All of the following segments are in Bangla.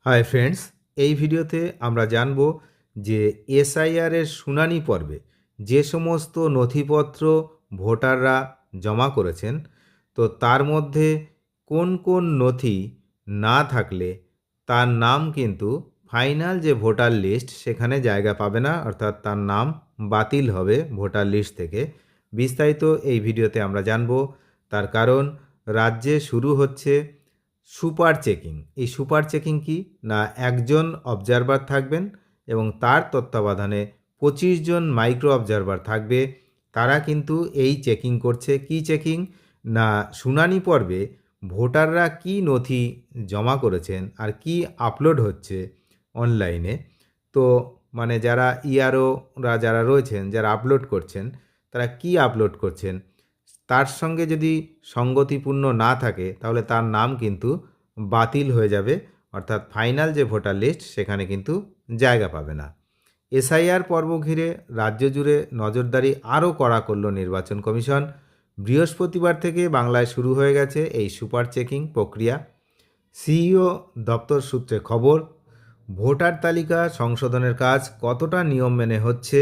হাই ফ্রেন্ডস, এই ভিডিওতে আমরা জানব যে এসআইআর এর শুনানি পর্বে যে সমস্ত নথিপত্র ভোটাররা জমা করেছেন, তো তার মধ্যে কোন কোন নথি না থাকলে তার নাম কিন্তু ফাইনাল যে ভোটার লিস্ট সেখানে জায়গা পাবে না, অর্থাৎ তার নাম বাতিল হবে ভোটার লিস্ট থেকে। বিস্তারিত এই ভিডিওতে আমরা জানব। তার কারণ রাজ্যে শুরু হচ্ছে সুপার চেকিং। এই সুপার চেকিং কি না, একজন অবজারভার থাকবেন এবং তার তত্ত্বাবধানে 25 জন মাইক্রো অবজারভার থাকবে। তারা কিন্তু এই চেকিং করছে। কি চেকিং না, শুনানি পর্বে ভোটাররা কি নথি জমা করেছেন আর কি আপলোড হচ্ছে অনলাইনে। তো মানে যারা ইআরওরা যারা রয়েছেন, যারা আপলোড করছেন, তারা কি আপলোড করছেন তার সঙ্গে যদি সঙ্গতিপূর্ণ না থাকে তাহলে তার নাম কিন্তু বাতিল হয়ে যাবে, অর্থাৎ ফাইনাল যে ভোটার লিস্ট সেখানে কিন্তু জায়গা পাবে না। এসআইআর পর্ব ঘিরে রাজ্য জুড়ে নজরদারি আরও কড়া করল নির্বাচন কমিশন। বৃহস্পতিবার থেকে বাংলায় শুরু হয়ে গেছে এই সুপার চেকিং প্রক্রিয়া। সিইও দপ্তর সূত্রে খবর, ভোটার তালিকা সংশোধনের কাজ কতটা নিয়ম মেনে হচ্ছে,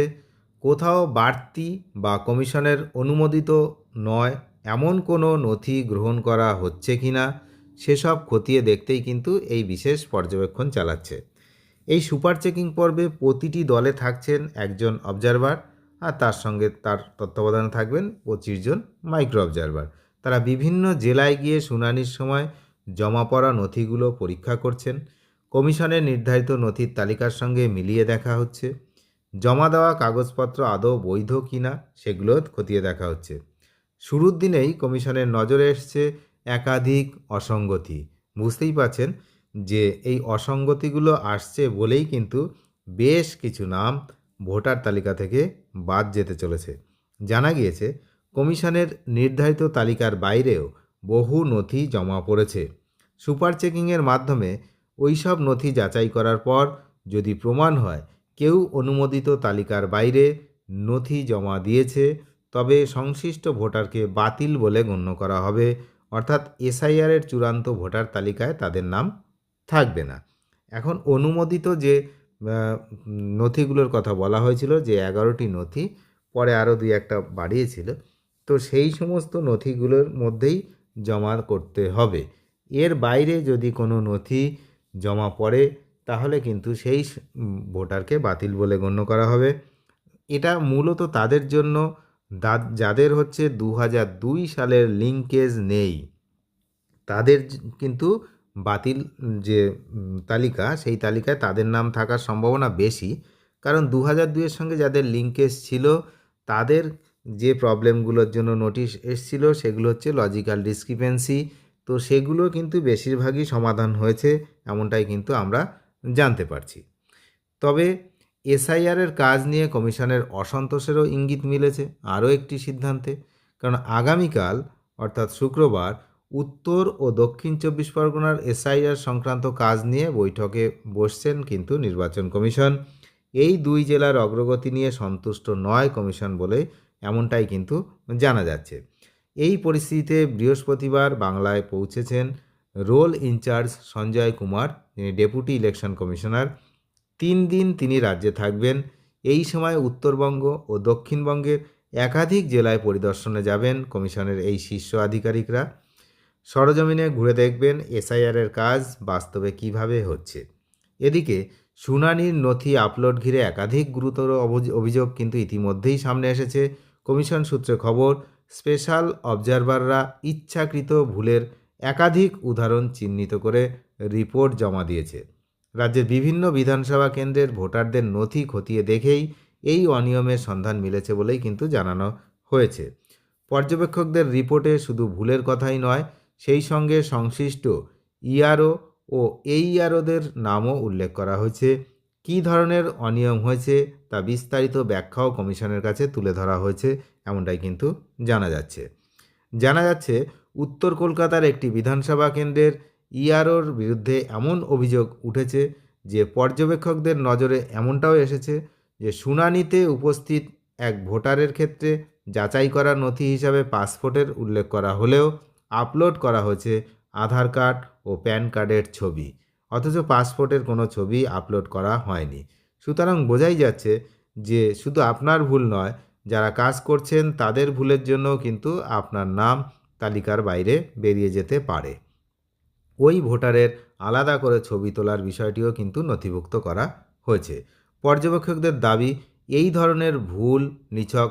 কোথাও বাড়তি বা কমিশনের অনুমোদিত নয় এমন কোনো নথি গ্রহণ করা হচ্ছে কি না, সেসব খতিয়ে দেখতেই কিন্তু এই বিশেষ পর্যবেক্ষণ চালাচ্ছে। এই সুপার চেকিং পর্বে প্রতিটি দলে থাকছেন একজন অবজারভার, আর তার সঙ্গে তার তত্ত্বাবধানে থাকবেন 25 জন মাইক্রো অবজারভার। তারা বিভিন্ন জেলায় গিয়ে শুনানির সময় জমা পড়া নথিগুলো পরীক্ষা করছেন। কমিশনের নির্ধারিত নথির তালিকার সঙ্গে মিলিয়ে দেখা হচ্ছে। জমা দেওয়া কাগজপত্র আদৌ বৈধ কিনা সেগুলো খতিয়ে দেখা হচ্ছে। শুরুর দিনেই কমিশনের নজরে এসছে একাধিক অসঙ্গতি। বুঝতেই পারছেন যে এই অসঙ্গতিগুলো আসছে বলেই কিন্তু বেশ কিছু নাম ভোটার তালিকা থেকে বাদ যেতে চলেছে। জানা গিয়েছে কমিশনের নির্ধারিত তালিকার বাইরেও বহু নথি জমা পড়েছে। সুপার চেকিংয়ের মাধ্যমে ওই সব নথি যাচাই করার পর যদি প্রমাণ হয় কেউ অনুমোদিত তালিকার বাইরে নথি জমা দিয়েছে, তবে সংশ্লিষ্ট ভোটারকে বাতিল বলে গণ্য করা হবে, অর্থাৎ এসআইআরের চূড়ান্ত ভোটার তালিকায় তাদের নাম থাকবে না। এখন অনুমোদিত যে নথিগুলোর কথা বলা হয়েছিল, যে 11টি নথি, পরে আরও 2-1টা বাড়িয়েছিল, তো সেই সমস্ত নথিগুলোর মধ্যেই জমা করতে হবে। এর বাইরে যদি কোনো নথি জমা পড়ে তাহলে কিন্তু সেই ভোটারকে বাতিল বলে গণ্য করা হবে। এটা মূলত তাদের জন্য যাদের হচ্ছে 2002 সালের লিঙ্কেজ নেই, তাদের কিন্তু বাতিল যে তালিকা, সেই তালিকায় তাদের নাম থাকার সম্ভাবনা বেশি। কারণ 2002-এর সঙ্গে যাদের লিঙ্কেজ ছিল তাদের যে প্রবলেমগুলোর জন্য নোটিশ এসছিল সেগুলো হচ্ছে লজিক্যাল ডিসক্রিপেন্সি। তো সেগুলো কিন্তু বেশিরভাগই সমাধান হয়েছে, এমনটাই কিন্তু আমরা জানতে পারছি। তবে এসআইআরের কাজ নিয়ে কমিশনের অসন্তোষেরও ইঙ্গিত মিলেছে আরও একটি সিদ্ধান্তে। কারণ আগামীকাল অর্থাৎ শুক্রবার উত্তর ও দক্ষিণ 24 পরগনার এসআইআর সংক্রান্ত কাজ নিয়ে বৈঠকে বসছেন কিন্তু নির্বাচন কমিশন। এই দুই জেলার অগ্রগতি নিয়ে সন্তুষ্ট নয় কমিশন বলে এমনটাই কিন্তু জানা যাচ্ছে। এই পরিস্থিতিতে বৃহস্পতিবার বাংলায় পৌঁছেছেন রোল ইনচার্জ সঞ্জয় কুমার, যিনি ডেপুটি ইলেকশন কমিশনার। 3 দিন তিনি রাজ্যে থাকবেন। এই সময় উত্তরবঙ্গ ও দক্ষিণবঙ্গের একাধিক জেলায় পরিদর্শনে যাবেন কমিশনের এই শীর্ষ আধিকারিকরা। সরজমিনে ঘুরে দেখবেন এসআইআরের কাজ বাস্তবে কিভাবে হচ্ছে। এদিকে শুনানির নথি আপলোড ঘিরে একাধিক গুরুতর অভিযোগ কিন্তু ইতিমধ্যেই সামনে এসেছে। কমিশন সূত্রে খবর, স্পেশাল অবজারভাররা ইচ্ছাকৃত ভুলের একাধিক উদাহরণ চিহ্নিত করে রিপোর্ট জমা দিয়েছে। রাজ্যের বিভিন্ন বিধানসভা কেন্দ্রের ভোটারদের নথি খতিয়ে দেখেই এই অনিয়মের সন্ধান মিলেছে বলেই কিন্তু জানানো হয়েছে। পর্যবেক্ষকদের রিপোর্টে শুধু ভুলের কথাই নয়, সেই সঙ্গে সংশ্লিষ্ট ইআরও ও এইআরওদের নামও উল্লেখ করা হয়েছে। কী ধরনের অনিয়ম হয়েছে তা বিস্তারিত ব্যাখ্যাও কমিশনের কাছে তুলে ধরা হয়েছে, এমনটাই কিন্তু জানা যাচ্ছে উত্তর কলকাতার একটি বিধানসভা কেন্দ্রের ইআরওর বিরুদ্ধে এমন অভিযোগ উঠেছে যে পর্যবেক্ষকদের নজরে এমনটাও এসেছে যে শুনানিতে উপস্থিত এক ভোটারের ক্ষেত্রে যাচাই করা নথি হিসাবে পাসপোর্টের উল্লেখ করা হলেও আপলোড করা হয়েছে আধার কার্ড ও প্যান কার্ডের ছবি। অথচ পাসপোর্টের কোনো ছবি আপলোড করা হয়নি। সুতরাং বোঝাই যাচ্ছে যে শুধু আপনার ভুল নয়, যারা কাজ করছেন তাদের ভুলের জন্যও কিন্তু আপনার নাম তালিকার বাইরে বেরিয়ে যেতে পারে। ওই ভোটারের আলাদা করে ছবি তোলার বিষয়টিও কিন্তু নথিভুক্ত করা হয়েছে। পর্যবেক্ষকদের দাবি, এই ধরনের ভুল নিছক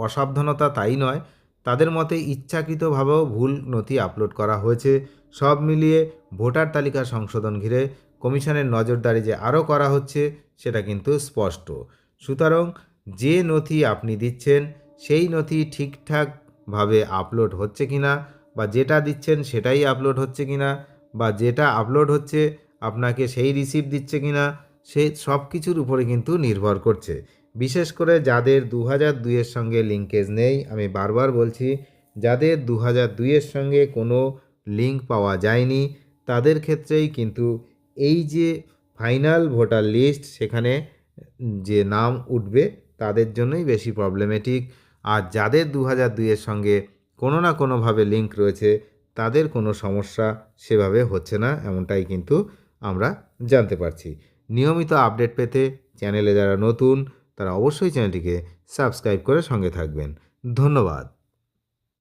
অসাবধানতা তাই নয়, তাদের মতে ইচ্ছাকৃতভাবেও ভুল নথি আপলোড করা হয়েছে। সব মিলিয়ে ভোটার তালিকা সংশোধন ঘিরে কমিশনের নজরদারি যে আরও করা হচ্ছে সেটা কিন্তু স্পষ্ট। সুতরাং যে নথি আপনি দিচ্ছেন সেই নথি ঠিকঠাকভাবে আপলোড হচ্ছে কিনা, বা যেটা দিচ্ছেন সেটাই আপলোড হচ্ছে কিনা, বা যেটা আপলোড হচ্ছে আপনাকে সেই রিসিপ্ট দিচ্ছে কিনা, সে সব কিছুর উপরে কিন্তু নির্ভর করছে। বিশেষ করে যাদের 2002-এর সঙ্গে লিঙ্কেজ নেই, আমি বারবার বলছি, যাদের 2002-এর সঙ্গে কোনো লিঙ্ক পাওয়া যায়নি তাদের ক্ষেত্রেই কিন্তু এই যে ফাইনাল ভোটার লিস্ট সেখানে যে নাম উঠবে তাদের জন্যই বেশি প্রবলেমেটিক। আর যাদের 2002-এর সঙ্গে কোনো না কোনোভাবে লিঙ্ক রয়েছে তাদের কোনো সমস্যা সেভাবে হচ্ছে না, এমনটাই কিন্তু আমরা জানতে পারছি। নিয়মিত আপডেট পেতে চ্যানেলে যারা নতুন তারা অবশ্যই চ্যানেলটিকে সাবস্ক্রাইব করে সঙ্গে থাকবেন। ধন্যবাদ।